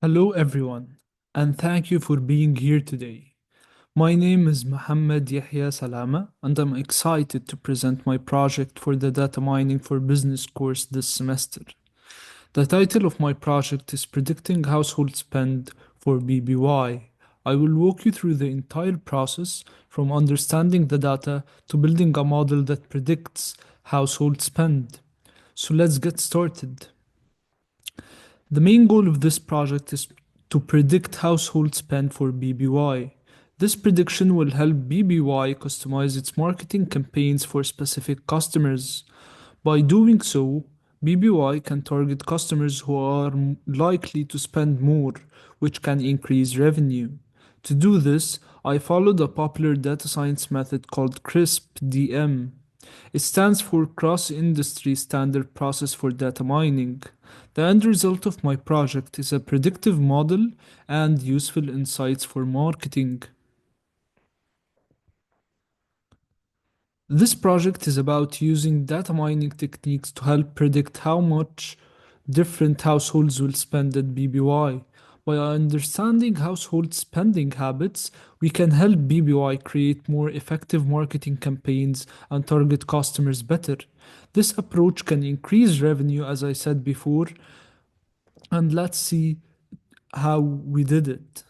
Hello, everyone, and thank you for being here today. My name is Mohammed Yahya Salama, and I'm excited to present my project for the Data Mining for Business course this semester. The title of my project is Predicting Household Spend for BBY. I will walk you through the entire process from understanding the data to building a model that predicts household spend. So let's get started. The main goal of this project is to predict household spend for BBY. This prediction will help BBY customize its marketing campaigns for specific customers. By doing so, BBY can target customers who are likely to spend more, which can increase revenue. To do this, I followed a popular data science method called CRISP-DM. It stands for Cross-Industry Standard Process for Data Mining. The end result of my project is a predictive model and useful insights for marketing. This project is about using data mining techniques to help predict how much different households will spend at BBY. By understanding household spending habits, we can help BBY create more effective marketing campaigns and target customers better. This approach can increase revenue, as I said before, and let's see how we did it.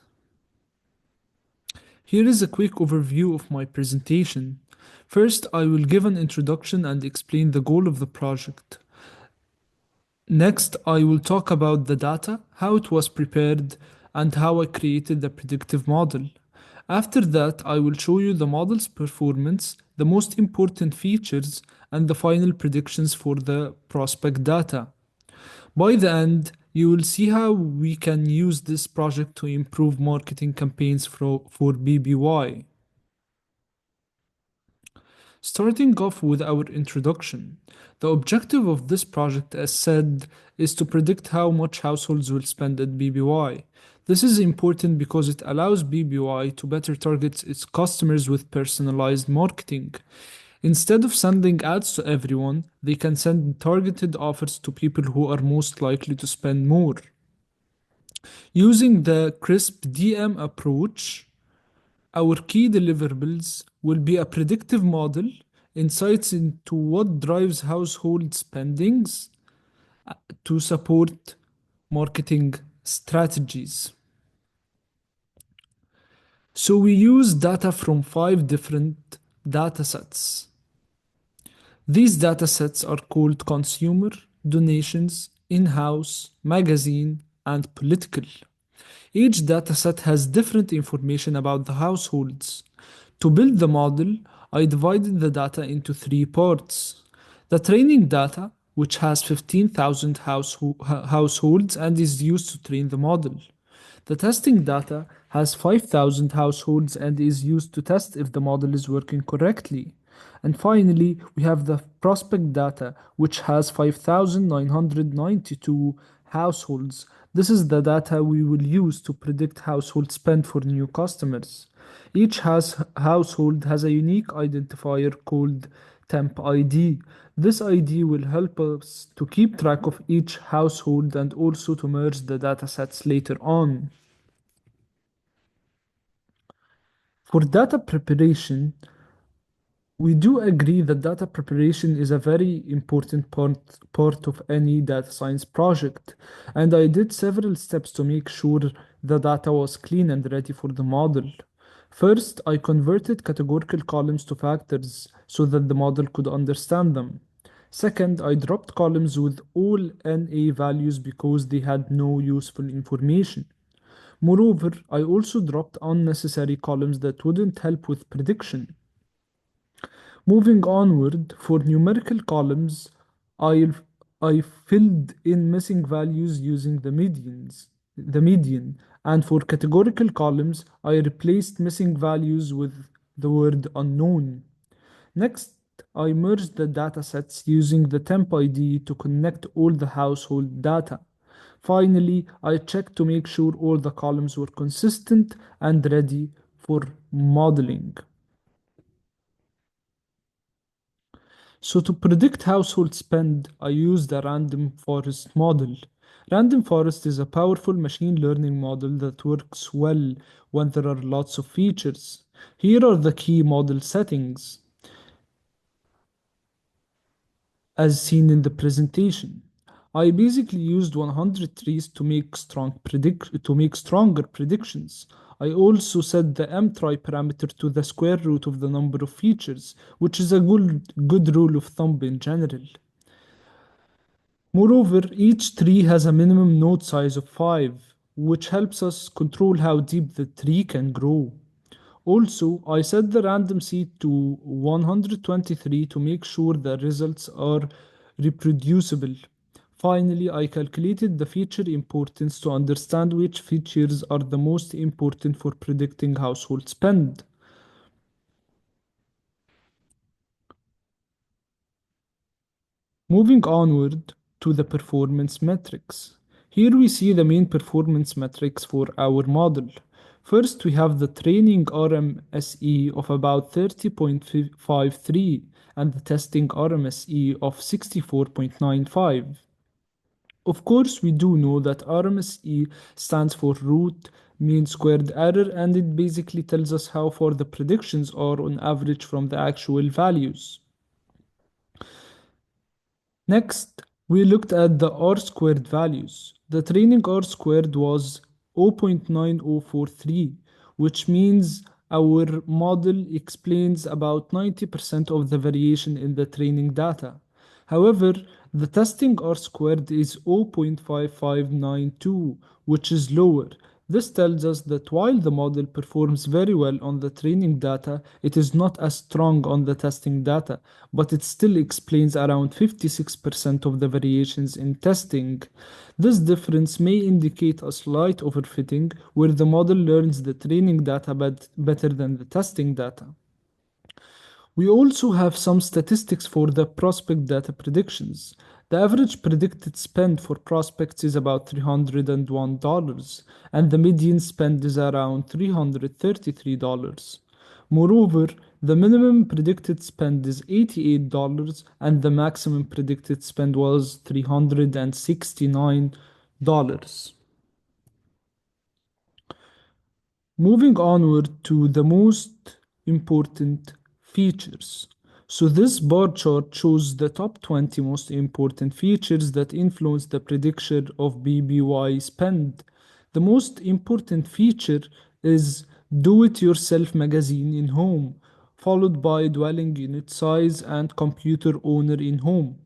Here is a quick overview of my presentation. First, I will give an introduction and explain the goal of the project. Next, I will talk about the data, how it was prepared, and how I created the predictive model. After that, I will show you the model's performance, the most important features, and the final predictions for the prospect data. By the end, you will see how we can use this project to improve marketing campaigns for BBY. Starting off with our introduction, the objective of this project, as said, is to predict how much households will spend at BBY. This is important because it allows BBY to better target its customers with personalized marketing. Instead of sending ads to everyone, they can send targeted offers to people who are most likely to spend more. Using the CRISP DM approach, our key deliverables will be a predictive model, insights into what drives household spendings to support marketing strategies. So we use data from 5 different data sets. These data sets are called consumer, donations, in-house, magazine, and political. Each dataset has different information about the households. To build the model, I divided the data into 3 parts. The training data, which has 15,000 households and is used to train the model. The testing data has 5,000 households and is used to test if the model is working correctly. And finally, we have the prospect data, which has 5,992 households. This is the data we will use to predict household spend for new customers. Each household has a unique identifier called temp ID. This ID will help us to keep track of each household and also to merge the datasets later on. For data preparation, we do agree that data preparation is a very important part of any data science project, and I did several steps to make sure the data was clean and ready for the model. First, I converted categorical columns to factors so that the model could understand them. Second, I dropped columns with all NA values because they had no useful information. Moreover, I also dropped unnecessary columns that wouldn't help with prediction. Moving onward, for numerical columns, I, I filled in missing values using the median, and for categorical columns, I replaced missing values with the word unknown. Next, I merged the datasets using the temp ID to connect all the household data. Finally, I checked to make sure all the columns were consistent and ready for modeling. So to predict household spend, I used a random forest model. Random Forest is a powerful machine learning model that works well when there are lots of features. Here are the key model settings as seen in the presentation. I basically used 100 trees to make stronger predictions. I also set the mtry parameter to the square root of the number of features, which is a good rule of thumb in general. Moreover, each tree has a minimum node size of 5, which helps us control how deep the tree can grow. Also, I set the random seed to 123 to make sure the results are reproducible. Finally, I calculated the feature importance to understand which features are the most important for predicting household spend. Moving onward to the performance metrics. Here we see the main performance metrics for our model. First, we have the training RMSE of about 30.53 and the testing RMSE of 64.95. Of course, we do know that RMSE stands for root mean squared error, and it basically tells us how far the predictions are on average from the actual values. Next, we looked at the R squared values. The training R squared was 0.9043, which means our model explains about 90% of the variation in the training data. However, the testing R squared is 0.5592, which is lower. This tells us that while the model performs very well on the training data, it is not as strong on the testing data, but it still explains around 56% of the variations in testing. This difference may indicate a slight overfitting where the model learns the training data better than the testing data. We also have some statistics for the prospect data predictions. The average predicted spend for prospects is about $301, and the median spend is around $333. Moreover, the minimum predicted spend is $88, and the maximum predicted spend was $369. Moving onward to the most important features. So this bar chart shows the top 20 most important features that influence the prediction of BBY spend. The most important feature is do-it-yourself magazine in home, followed by dwelling unit size and computer owner in home.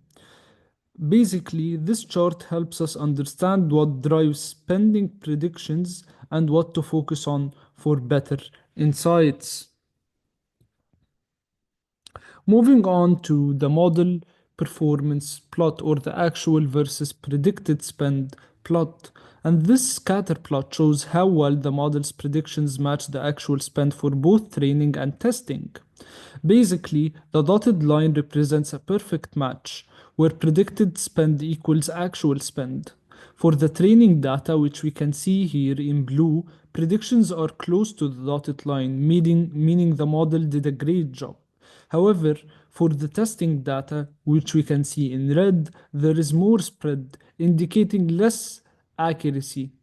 Basically, this chart helps us understand what drives spending predictions and what to focus on for better insights. Moving on to the model performance plot or the actual versus predicted spend plot. And this scatter plot shows how well the model's predictions match the actual spend for both training and testing. Basically, the dotted line represents a perfect match where predicted spend equals actual spend. For the training data, which we can see here in blue, predictions are close to the dotted line, meaning the model did a great job. However, for the testing data, which we can see in red, there is more spread, indicating less accuracy.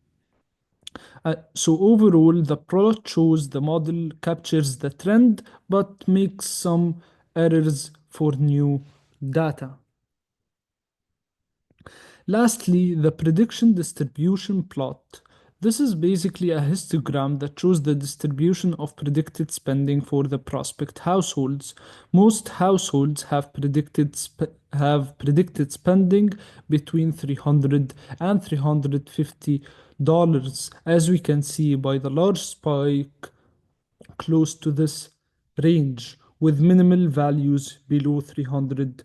So overall, the plot shows the model captures the trend but makes some errors for new data. Lastly, the prediction distribution plot. This is basically a histogram that shows the distribution of predicted spending for the prospect households. Most households have predicted spending between $300 and $350, as we can see by the large spike close to this range, with minimal values below $300.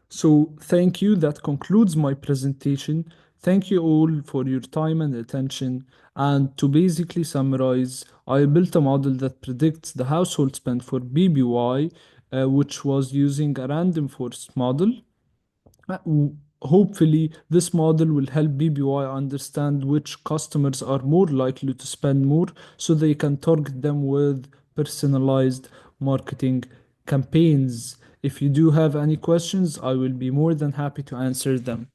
So, thank you. That concludes my presentation. Thank you all for your time and attention. And to basically summarize, I built a model that predicts the household spend for BBY, which was using a random forest model. Hopefully, this model will help BBY understand which customers are more likely to spend more so they can target them with personalized marketing campaigns. If you do have any questions, I will be more than happy to answer them.